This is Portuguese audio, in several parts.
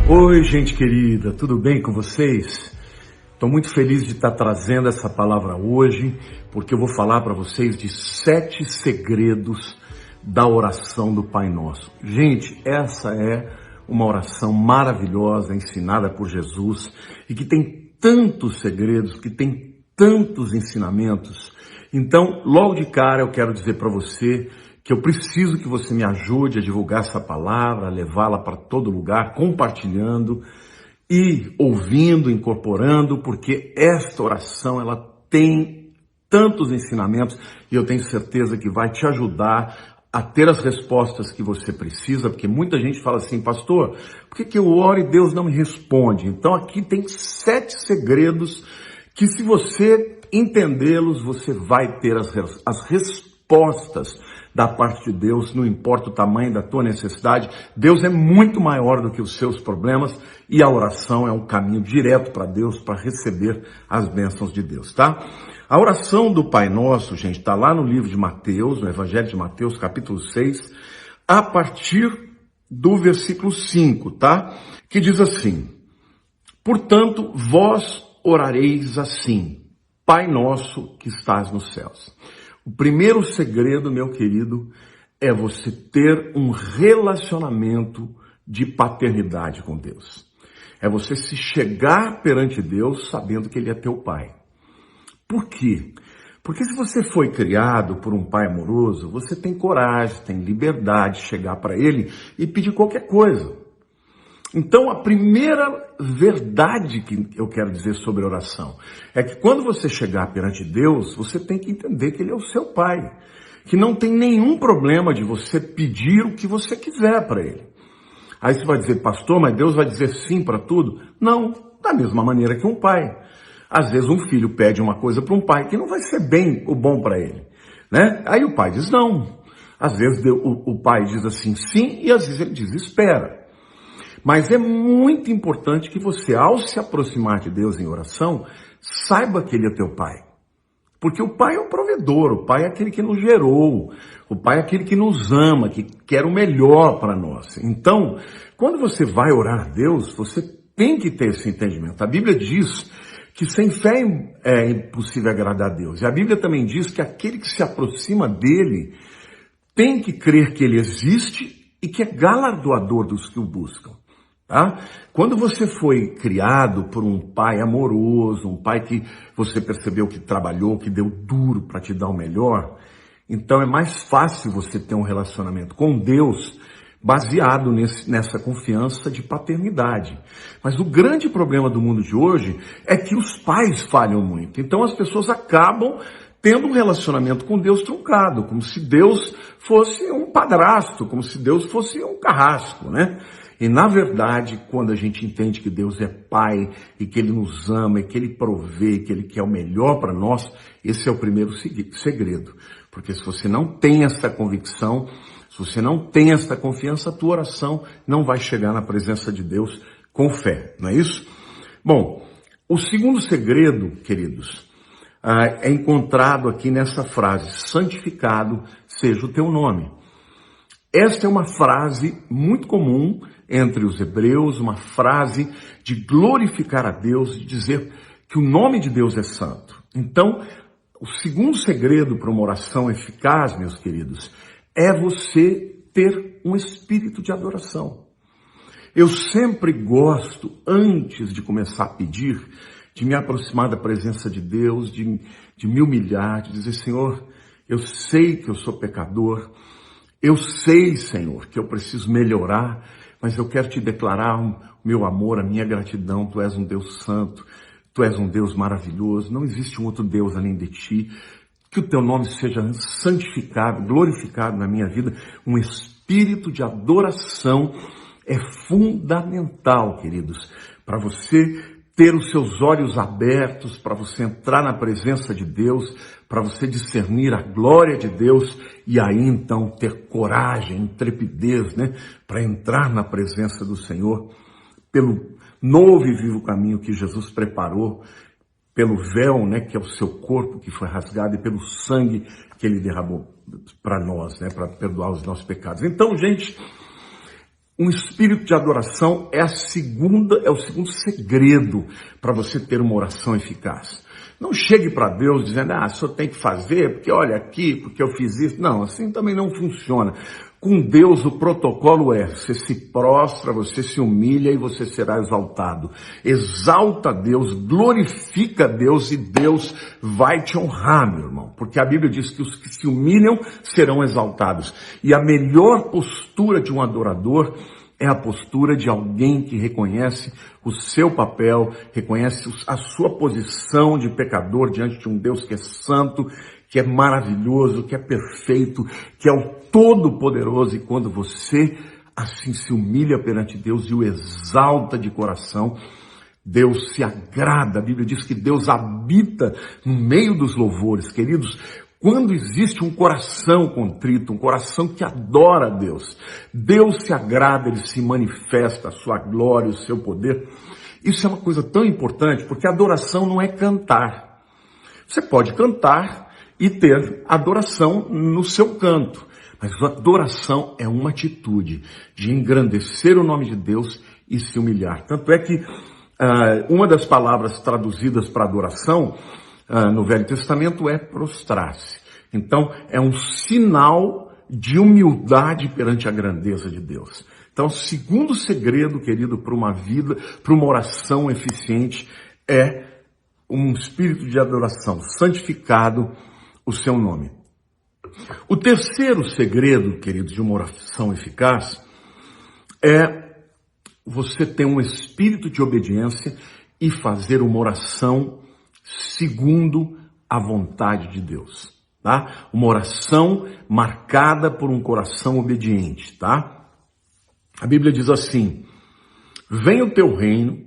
Oi, gente querida, tudo bem com vocês? Estou muito feliz de estar trazendo essa palavra hoje, porque eu vou falar para vocês de 7 segredos da oração do Pai Nosso. Gente, essa é uma oração maravilhosa, ensinada por Jesus, e que tem tantos segredos, que tem tantos ensinamentos. Então, logo de cara, eu quero dizer para você que eu preciso que você me ajude a divulgar essa palavra, a levá-la para todo lugar, compartilhando e ouvindo, incorporando, porque esta oração, ela tem tantos ensinamentos e eu tenho certeza que vai te ajudar a ter as respostas que você precisa, porque muita gente fala assim, pastor, por que eu oro e Deus não me responde? Então aqui tem 7 segredos que, se você entendê-los, você vai ter as respostas da parte de Deus, não importa o tamanho da tua necessidade. Deus é muito maior do que os seus problemas e a oração é um caminho direto para Deus, para receber as bênçãos de Deus, tá? A oração do Pai Nosso, gente, está lá no livro de Mateus, no Evangelho de Mateus, capítulo 6, a partir do versículo 5, tá? Que diz assim: portanto, vós orareis assim, Pai Nosso que estás nos céus. O primeiro segredo, meu querido, é você ter um relacionamento de paternidade com Deus. É você se chegar perante Deus sabendo que Ele é teu Pai. Por quê? Porque se você foi criado por um pai amoroso, você tem coragem, tem liberdade de chegar para Ele e pedir qualquer coisa. Então, a primeira verdade que eu quero dizer sobre oração é que quando você chegar perante Deus, você tem que entender que Ele é o seu Pai, que não tem nenhum problema de você pedir o que você quiser para Ele. Aí você vai dizer, pastor, mas Deus vai dizer sim para tudo? Não, da mesma maneira que um pai. Às vezes um filho pede uma coisa para um pai que não vai ser bem o bom para ele, né? Aí o pai diz não. Às vezes o pai diz assim sim e às vezes ele diz espera. Mas é muito importante que você, ao se aproximar de Deus em oração, saiba que Ele é teu Pai. Porque o Pai é o provedor, o Pai é aquele que nos gerou, o Pai é aquele que nos ama, que quer o melhor para nós. Então, quando você vai orar a Deus, você tem que ter esse entendimento. A Bíblia diz que sem fé é impossível agradar a Deus. E a Bíblia também diz que aquele que se aproxima dEle tem que crer que Ele existe e que é galardoador dos que o buscam. Tá? Quando você foi criado por um pai amoroso, um pai que você percebeu que trabalhou, que deu duro para te dar o melhor, então é mais fácil você ter um relacionamento com Deus baseado nessa confiança de paternidade. Mas o grande problema do mundo de hoje é que os pais falham muito. Então as pessoas acabam tendo um relacionamento com Deus truncado, como se Deus fosse um padrasto, como se Deus fosse um carrasco, né? E na verdade, quando a gente entende que Deus é Pai e que Ele nos ama e que Ele provê, que Ele quer o melhor para nós, esse é o primeiro segredo. Porque se você não tem essa convicção, se você não tem essa confiança, a tua oração não vai chegar na presença de Deus com fé, não é isso? Bom, o segundo segredo, queridos, é encontrado aqui nessa frase: santificado seja o teu nome. Esta é uma frase muito comum entre os hebreus, uma frase de glorificar a Deus, de dizer que o nome de Deus é santo. Então, o segundo segredo para uma oração eficaz, meus queridos, é você ter um espírito de adoração. Eu sempre gosto, antes de começar a pedir, de me aproximar da presença de Deus, de me humilhar, de dizer, Senhor, eu sei que eu sou pecador, eu sei, Senhor, que eu preciso melhorar, mas eu quero te declarar o meu amor, a minha gratidão. Tu és um Deus santo, tu és um Deus maravilhoso, não existe um outro Deus além de ti. Que o teu nome seja santificado, glorificado na minha vida. Um espírito de adoração é fundamental, queridos, para você ter os seus olhos abertos, para você entrar na presença de Deus, para você discernir a glória de Deus e aí então ter coragem, intrepidez, né, para entrar na presença do Senhor pelo novo e vivo caminho que Jesus preparou, pelo véu, né, que é o seu corpo que foi rasgado e pelo sangue que Ele derramou para nós, né, para perdoar os nossos pecados. Então, gente, Um espírito de adoração é o segundo segredo para você ter uma oração eficaz. Não chegue para Deus dizendo, só tem que fazer, porque olha aqui, porque eu fiz isso. Não, assim também não funciona. Com Deus o protocolo é, você se prostra, você se humilha e você será exaltado. Exalta Deus, glorifica Deus e Deus vai te honrar, meu irmão. Porque a Bíblia diz que os que se humilham serão exaltados. E a melhor postura de um adorador é a postura de alguém que reconhece o seu papel, reconhece a sua posição de pecador diante de um Deus que é santo, que é maravilhoso, que é perfeito, que é o Todo-Poderoso. E quando você assim se humilha perante Deus e o exalta de coração, Deus se agrada. A Bíblia diz que Deus habita no meio dos louvores. Queridos, quando existe um coração contrito, um coração que adora a Deus, Deus se agrada, Ele se manifesta, a sua glória, o seu poder. Isso é uma coisa tão importante, porque adoração não é cantar. Você pode cantar e ter adoração no seu canto, mas a adoração é uma atitude de engrandecer o nome de Deus e se humilhar. Tanto é que uma das palavras traduzidas para adoração no Velho Testamento é prostrar-se. Então, é um sinal de humildade perante a grandeza de Deus. Então, o segundo segredo, querido, para uma vida, para uma oração eficiente, é um espírito de adoração, santificado o seu nome. O terceiro segredo, queridos, de uma oração eficaz, é você ter um espírito de obediência e fazer uma oração segundo a vontade de Deus, tá? Uma oração marcada por um coração obediente, tá? A Bíblia diz assim: venha o teu reino,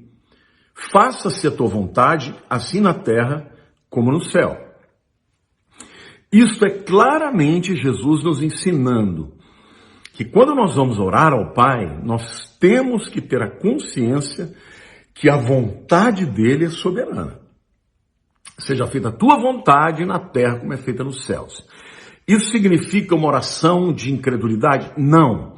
faça-se a tua vontade, assim na terra como no céu. Isso é claramente Jesus nos ensinando que quando nós vamos orar ao Pai, nós temos que ter a consciência que a vontade dele é soberana. Seja feita a tua vontade na terra como é feita nos céus. Isso significa uma oração de incredulidade? Não.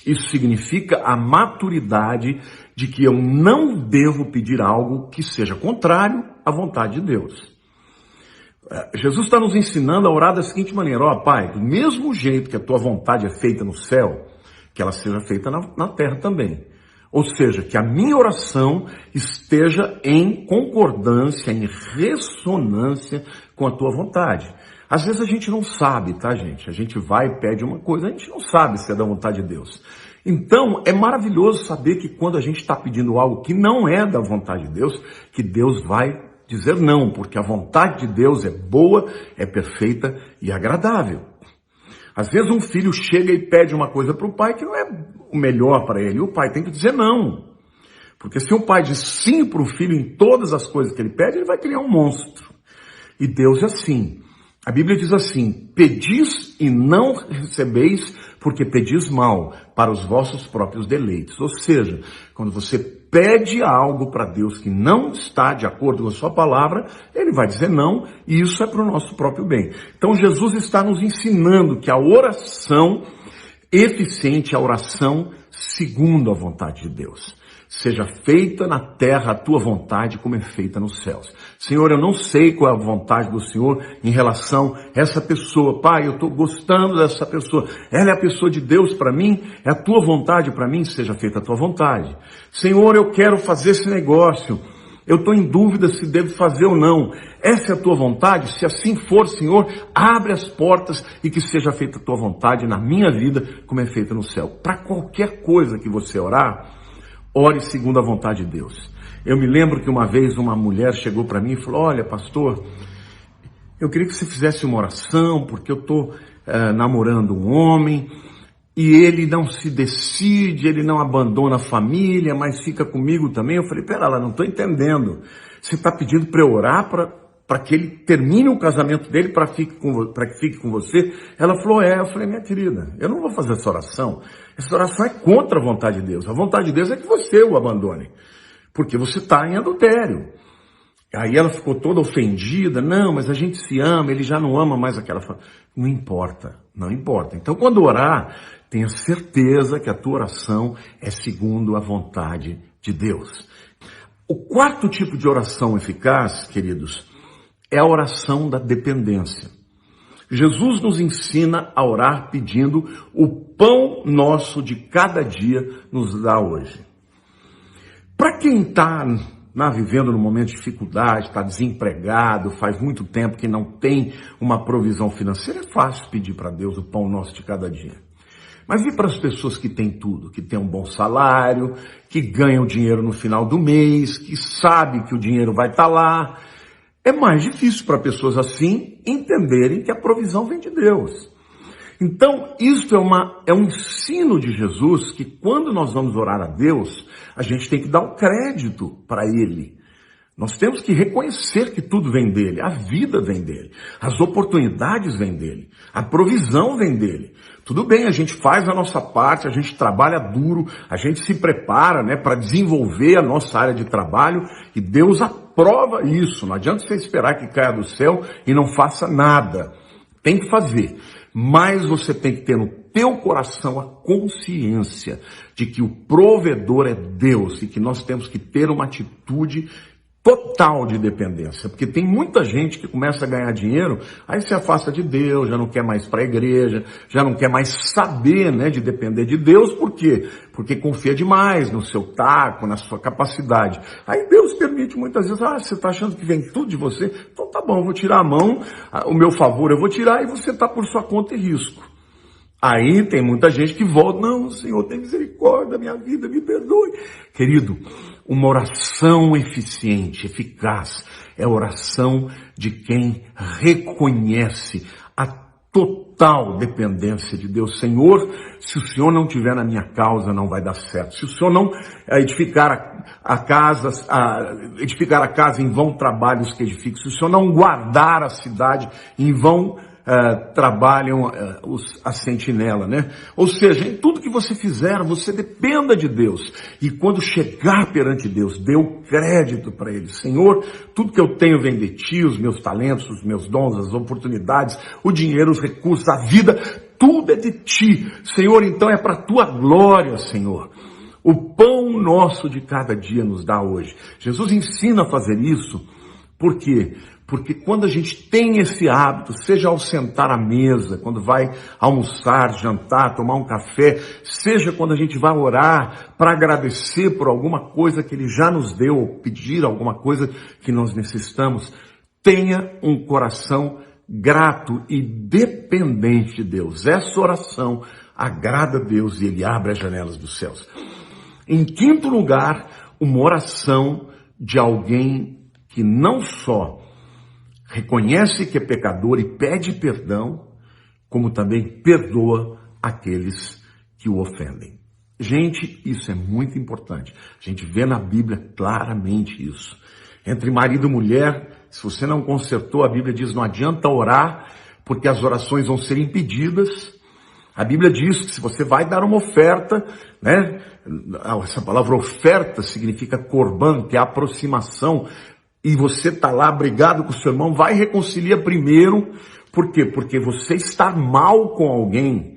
Isso significa a maturidade de que eu não devo pedir algo que seja contrário à vontade de Deus. Jesus está nos ensinando a orar da seguinte maneira: Pai, do mesmo jeito que a tua vontade é feita no céu, que ela seja feita na terra também. Ou seja, que a minha oração esteja em concordância, em ressonância com a tua vontade. Às vezes a gente não sabe, tá, gente? A gente vai e pede uma coisa, a gente não sabe se é da vontade de Deus. Então, é maravilhoso saber que quando a gente está pedindo algo que não é da vontade de Deus, que Deus vai dizer não, porque a vontade de Deus é boa, é perfeita e agradável. Às vezes um filho chega e pede uma coisa para o pai que não é o melhor para ele, e o pai tem que dizer não. Porque se o pai diz sim para o filho em todas as coisas que ele pede, ele vai criar um monstro. E Deus é assim. A Bíblia diz assim: pedis e não recebeis, porque pedis mal, para os vossos próprios deleites. Ou seja, quando você pede algo para Deus que não está de acordo com a sua palavra, Ele vai dizer não, e isso é para o nosso próprio bem. Então Jesus está nos ensinando que a oração eficiente é a oração segundo a vontade de Deus. Seja feita na terra a tua vontade como é feita nos céus. Senhor, eu não sei qual é a vontade do Senhor em relação a essa pessoa. Pai, eu estou gostando dessa pessoa. Ela é a pessoa de Deus para mim. É a tua vontade para mim, seja feita a tua vontade. Senhor, eu quero fazer esse negócio. Eu estou em dúvida se devo fazer ou não. Essa é a tua vontade? Se assim for, Senhor, abre as portas e que seja feita a tua vontade na minha vida como é feita no céu. Para qualquer coisa que você orar, ore segundo a vontade de Deus. Eu me lembro que uma vez uma mulher chegou para mim e falou: olha, pastor, eu queria que você fizesse uma oração, porque eu estou namorando um homem e ele não se decide, ele não abandona a família, mas fica comigo também. Eu falei: pera lá, não estou entendendo. Você está pedindo para eu orar para que ele termine o casamento dele para que fique com você? Ela falou: é. Eu falei: minha querida, eu não vou fazer essa oração. Essa oração é contra a vontade de Deus. A vontade de Deus é que você o abandone, porque você está em adultério. Aí ela ficou toda ofendida. Não, mas a gente se ama, ele já não ama mais aquela família. Não importa, não importa. Então, quando orar, tenha certeza que a tua oração é segundo a vontade de Deus. O quarto tipo de oração eficaz, queridos, é a oração da dependência. Jesus nos ensina a orar pedindo: o pão nosso de cada dia nos dá hoje. Para quem está vivendo num momento de dificuldade, está desempregado, faz muito tempo que não tem uma provisão financeira, é fácil pedir para Deus o pão nosso de cada dia. Mas e para as pessoas que têm tudo, que têm um bom salário, que ganham dinheiro no final do mês, que sabem que o dinheiro vai estar lá? É mais difícil para pessoas assim entenderem que a provisão vem de Deus. Então, isso é um ensino de Jesus, que quando nós vamos orar a Deus, a gente tem que dar o crédito para Ele. Nós temos que reconhecer que tudo vem dele, a vida vem dele, as oportunidades vêm dele, a provisão vem dele. Tudo bem, a gente faz a nossa parte, a gente trabalha duro, a gente se prepara, para desenvolver a nossa área de trabalho, e Deus aprova isso. Não adianta você esperar que caia do céu e não faça nada. Tem que fazer. Mas você tem que ter no teu coração a consciência de que o provedor é Deus e que nós temos que ter uma atitude total de dependência, porque tem muita gente que começa a ganhar dinheiro, aí se afasta de Deus, já não quer mais para a igreja, já não quer mais saber, de depender de Deus. Por quê? Porque confia demais no seu taco, na sua capacidade. Aí Deus permite muitas vezes: você está achando que vem tudo de você? Então tá bom, eu vou tirar a mão, o meu favor eu vou tirar, e você está por sua conta e risco. Aí tem muita gente que volta: não, Senhor, tem misericórdia da minha vida, me perdoe. Querido, uma oração eficiente, eficaz, é a oração de quem reconhece a total dependência de Deus. Senhor, se o Senhor não estiver na minha causa, não vai dar certo. Se o Senhor não edificar a casa, em vão trabalhos que edifique. Se o Senhor não guardar a cidade, em vão trabalham a sentinela, Ou seja, em tudo que você fizer, você dependa de Deus. E quando chegar perante Deus, dê o crédito para Ele. Senhor, tudo que eu tenho vem de Ti, os meus talentos, os meus dons, as oportunidades, o dinheiro, os recursos, a vida, tudo é de Ti. Senhor, então é para a Tua glória, Senhor. O pão nosso de cada dia nos dá hoje. Jesus ensina a fazer isso. Por quê? Porque quando a gente tem esse hábito, seja ao sentar à mesa, quando vai almoçar, jantar, tomar um café, seja quando a gente vai orar para agradecer por alguma coisa que Ele já nos deu, ou pedir alguma coisa que nós necessitamos, tenha um coração grato e dependente de Deus. Essa oração agrada a Deus e Ele abre as janelas dos céus. Em quinto lugar, uma oração de alguém que não só reconhece que é pecador e pede perdão, como também perdoa aqueles que o ofendem. Gente, isso é muito importante. A gente vê na Bíblia claramente isso. Entre marido e mulher, se você não consertou, a Bíblia diz: não adianta orar, porque as orações vão ser impedidas. A Bíblia diz que se você vai dar uma oferta, essa palavra oferta significa corban, que é aproximação, e você está lá brigado com o seu irmão, vai e reconcilia primeiro. Por quê? Porque você está mal com alguém.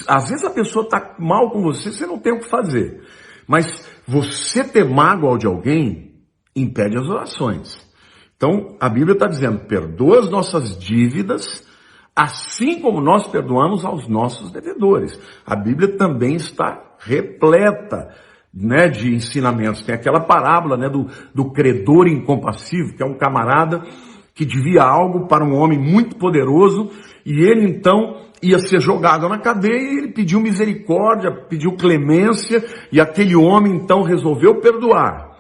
Às vezes a pessoa está mal com você, você não tem o que fazer. Mas você ter mágoa de alguém impede as orações. Então a Bíblia está dizendo: perdoa as nossas dívidas, assim como nós perdoamos aos nossos devedores. A Bíblia também está repleta de ensinamentos. Tem aquela parábola do credor incompassivo, que é um camarada que devia algo para um homem muito poderoso, e ele então ia ser jogado na cadeia, e ele pediu misericórdia, pediu clemência, e aquele homem então resolveu perdoar.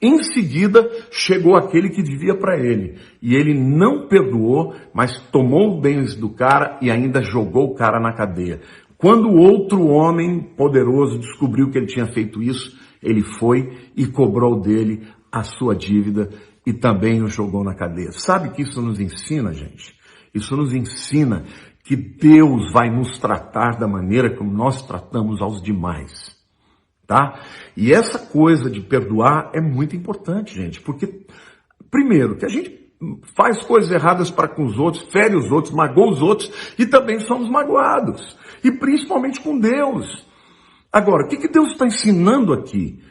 Em seguida, chegou aquele que devia para ele, e ele não perdoou, mas tomou os bens do cara e ainda jogou o cara na cadeia. Quando o outro homem poderoso descobriu que ele tinha feito isso, ele foi e cobrou dele a sua dívida e também o jogou na cadeia. Sabe que isso nos ensina, gente? Isso nos ensina que Deus vai nos tratar da maneira como nós tratamos aos demais, tá? E essa coisa de perdoar é muito importante, gente, porque Primeiro, que a gente faz coisas erradas para com os outros, fere os outros, magoa os outros e também somos magoados. E principalmente com Deus. Agora, o que Deus está ensinando aqui?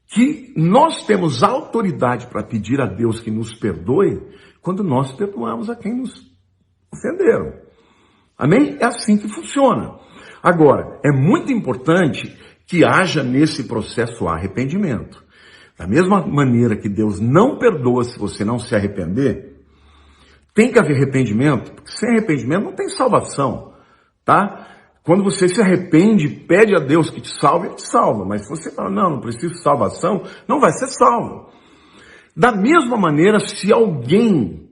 Que nós temos autoridade para pedir a Deus que nos perdoe quando nós perdoamos a quem nos ofenderam. Amém? É assim que funciona. Agora, é muito importante que haja nesse processo arrependimento. Da mesma maneira que Deus não perdoa se você não se arrepender, tem que haver arrependimento, porque sem arrependimento não tem salvação, tá? Quando você se arrepende, pede a Deus que te salve, ele te salva. Mas se você fala, não preciso de salvação, não vai ser salvo. Da mesma maneira, se alguém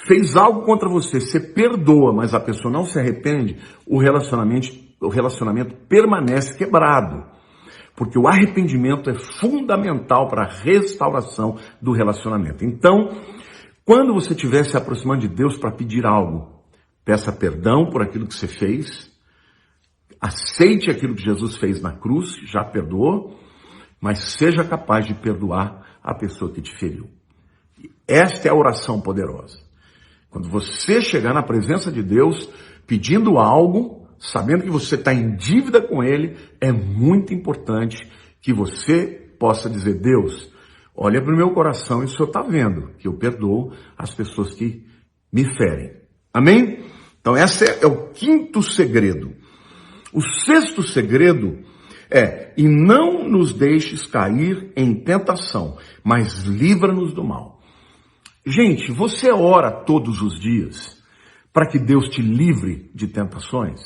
fez algo contra você, você perdoa, mas a pessoa não se arrepende, o relacionamento permanece quebrado. Porque o arrependimento é fundamental para a restauração do relacionamento. Então, quando você estiver se aproximando de Deus para pedir algo, peça perdão por aquilo que você fez, aceite aquilo que Jesus fez na cruz, já perdoou, mas seja capaz de perdoar a pessoa que te feriu. Esta é a oração poderosa. Quando você chegar na presença de Deus, pedindo algo, sabendo que você está em dívida com Ele, é muito importante que você possa dizer, Deus, olha para o meu coração e o Senhor está vendo que eu perdoo as pessoas que me ferem. Amém? Então esse é o quinto segredo. O sexto segredo é, e não nos deixes cair em tentação, mas livra-nos do mal. Gente, você ora todos os dias para que Deus te livre de tentações?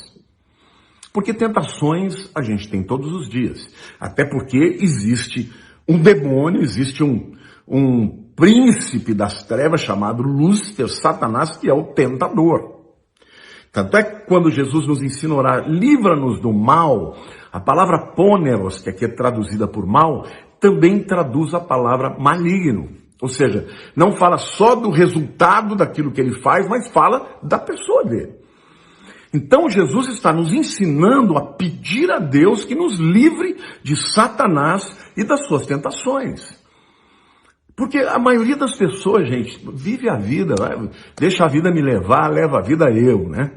Porque tentações a gente tem todos os dias. Até porque existe um demônio, existe um príncipe das trevas chamado Lúcifer, Satanás, que é o tentador. Tanto é que quando Jesus nos ensina a orar, livra-nos do mal, a palavra pôneros, que aqui é traduzida por mal, também traduz a palavra maligno. Ou seja, não fala só do resultado daquilo que ele faz, mas fala da pessoa dele. Então Jesus está nos ensinando a pedir a Deus que nos livre de Satanás e das suas tentações. Porque a maioria das pessoas, gente, vive a vida, deixa a vida me levar, leva a vida eu, né?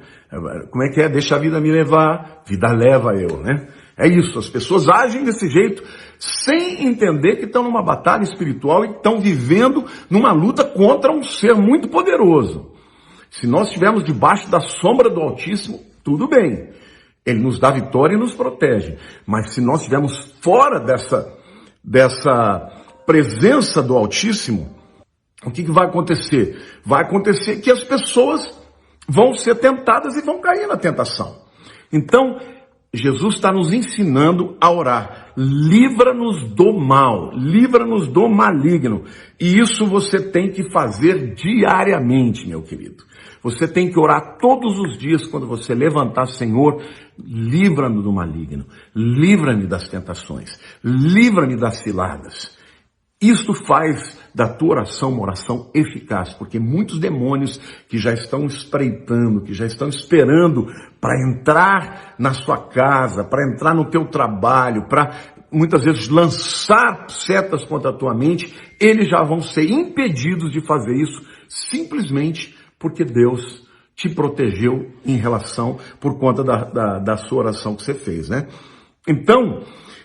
Como é que é? Deixa a vida me levar, vida leva eu, né? É isso, as pessoas agem desse jeito, sem entender que estão numa batalha espiritual e estão vivendo numa luta contra um ser muito poderoso. Se nós estivermos debaixo da sombra do Altíssimo, tudo bem. Ele nos dá vitória e nos protege. Mas se nós estivermos fora dessa presença do Altíssimo, o que vai acontecer? Vai acontecer que as pessoas vão ser tentadas e vão cair na tentação. Então, Jesus está nos ensinando a orar. Livra-nos do mal, livra-nos do maligno. E isso você tem que fazer diariamente, meu querido. Você tem que orar todos os dias quando você levantar, Senhor, livra-me do maligno, livra-me das tentações, livra-me das ciladas. Isto faz da tua oração uma oração eficaz, porque muitos demônios que já estão espreitando, que já estão esperando para entrar na sua casa, para entrar no teu trabalho, para muitas vezes lançar setas contra a tua mente, eles já vão ser impedidos de fazer isso simplesmente porque Deus te protegeu em relação, por conta da sua oração que você fez, né? Então,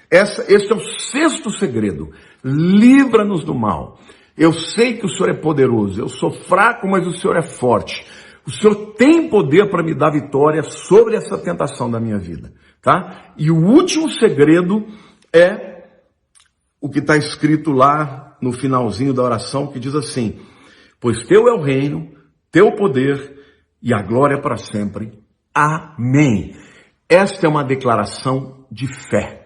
esse é o sexto segredo. Livra-nos do mal. Eu sei que o Senhor é poderoso, eu sou fraco, mas o Senhor é forte. O Senhor tem poder para me dar vitória sobre essa tentação da minha vida, tá? E o último segredo é o que está escrito lá no finalzinho da oração, que diz assim, pois teu é o reino, teu poder e a glória para sempre. Amém. Esta é uma declaração de fé.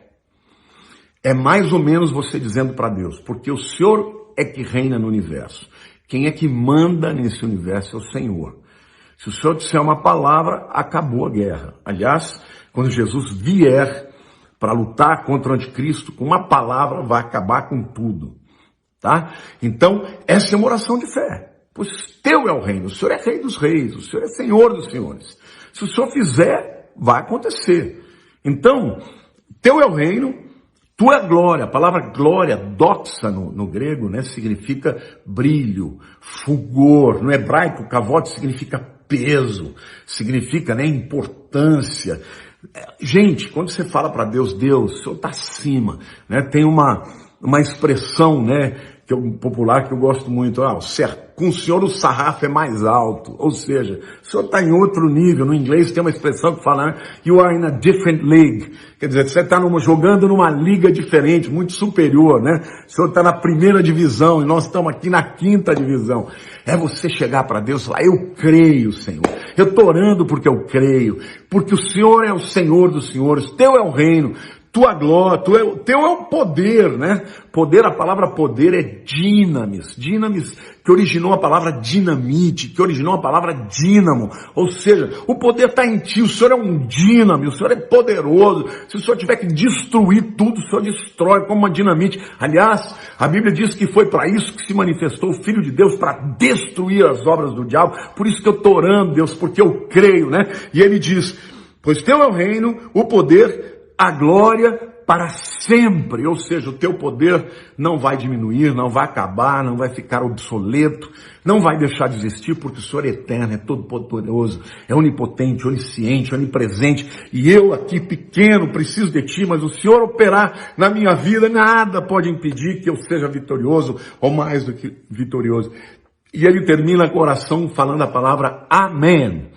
É mais ou menos você dizendo para Deus, porque o Senhor é que reina no universo. Quem é que manda nesse universo é o Senhor. Se o Senhor disser uma palavra, acabou a guerra. Aliás, quando Jesus vier para lutar contra o anticristo, com uma palavra vai acabar com tudo. Tá? Então, essa é uma oração de fé. Pois teu é o reino, o Senhor é rei dos reis, o Senhor é senhor dos senhores. Se o Senhor fizer, vai acontecer. Então, teu é o reino, Tua glória, a palavra glória, doxa no grego, né, significa brilho, fulgor. No hebraico, kavod significa peso, significa, né, importância. Gente, quando você fala para Deus, Deus, o Senhor está acima, né? Tem uma expressão, né, popular que eu gosto muito, com o Senhor o sarrafo é mais alto, ou seja, o Senhor está em outro nível. No inglês tem uma expressão que fala, né, you are in a different league, quer dizer, você está jogando numa liga diferente, muito superior, né? O Senhor está na primeira divisão e nós estamos aqui na quinta divisão. É você chegar para Deus e falar, eu creio, Senhor, eu estou orando porque eu creio, porque o Senhor é o Senhor dos senhores, teu é o reino, tua glória, teu é o poder, né? Poder, a palavra poder é dinamis, que originou a palavra dinamite, que originou a palavra dínamo, ou seja, o poder está em ti, o Senhor é um dínamo, o Senhor é poderoso. Se o Senhor tiver que destruir tudo, o Senhor destrói como uma dinamite. Aliás, a Bíblia diz que foi para isso que se manifestou o Filho de Deus, para destruir as obras do diabo. Por isso que eu estou orando, Deus, porque eu creio, né? E ele diz, pois teu é o reino, o poder, a glória para sempre, ou seja, o teu poder não vai diminuir, não vai acabar, não vai ficar obsoleto, não vai deixar de existir, porque o Senhor é eterno, é todo poderoso, é onipotente, onisciente, onipresente, e eu aqui pequeno preciso de ti, mas o Senhor operar na minha vida, nada pode impedir que eu seja vitorioso, ou mais do que vitorioso. E ele termina com a oração falando a palavra amém.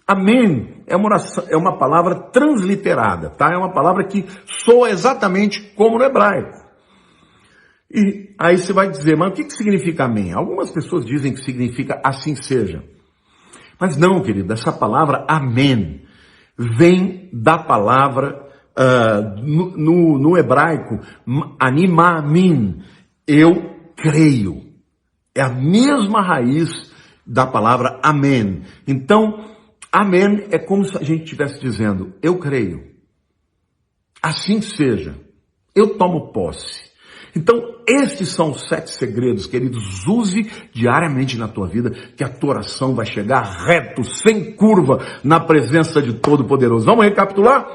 Amém é uma oração, é uma palavra transliterada, tá? É uma palavra que soa exatamente como no hebraico. E aí você vai dizer, mas o que significa amém? Algumas pessoas dizem que significa assim seja. Mas não, querido, essa palavra amém vem da palavra, no hebraico, ani ma'amin, eu creio. É a mesma raiz da palavra amém. Então, amém é como se a gente estivesse dizendo, eu creio, assim seja, eu tomo posse. Então, estes são os 7 segredos, queridos, use diariamente na tua vida, que a tua oração vai chegar reto, sem curva, na presença de Todo-Poderoso. Vamos recapitular?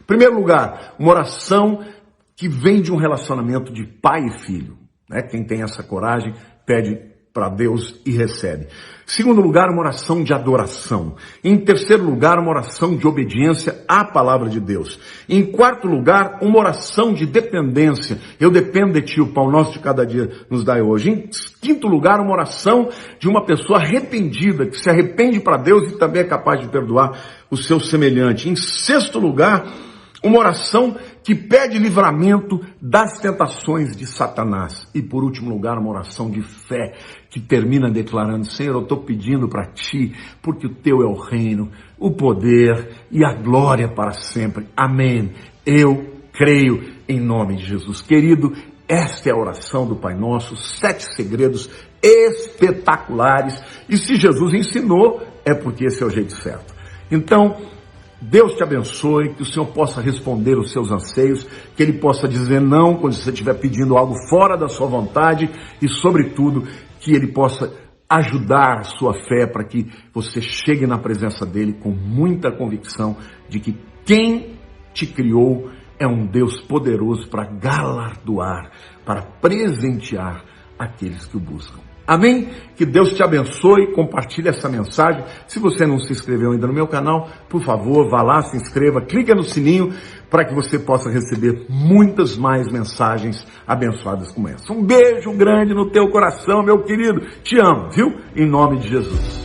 Em primeiro lugar, uma oração que vem de um relacionamento de pai e filho, né? Quem tem essa coragem, pede para Deus e recebe. Segundo lugar, uma oração de adoração. Em terceiro lugar, uma oração de obediência à palavra de Deus. Em quarto lugar, uma oração de dependência. Eu dependo de ti, o pão nosso de cada dia nos dai hoje. Em quinto lugar, uma oração de uma pessoa arrependida, que se arrepende para Deus e também é capaz de perdoar o seu semelhante. Em sexto lugar, uma oração que pede livramento das tentações de Satanás. E por último lugar, uma oração de fé que termina declarando, Senhor, eu estou pedindo para ti, porque o teu é o reino, o poder e a glória para sempre. Amém. Eu creio em nome de Jesus. Querido, esta é a oração do Pai Nosso, 7 segredos espetaculares. E se Jesus ensinou, é porque esse é o jeito certo. Então, Deus te abençoe, que o Senhor possa responder os seus anseios, que Ele possa dizer não quando você estiver pedindo algo fora da sua vontade e, sobretudo, que Ele possa ajudar a sua fé para que você chegue na presença dEle com muita convicção de que quem te criou é um Deus poderoso para galardoar, para presentear aqueles que o buscam. Amém? Que Deus te abençoe, compartilhe essa mensagem. Se você não se inscreveu ainda no meu canal, por favor, vá lá, se inscreva, clica no sininho para que você possa receber muitas mais mensagens abençoadas como essa. Um beijo grande no teu coração, meu querido. Te amo, viu? Em nome de Jesus.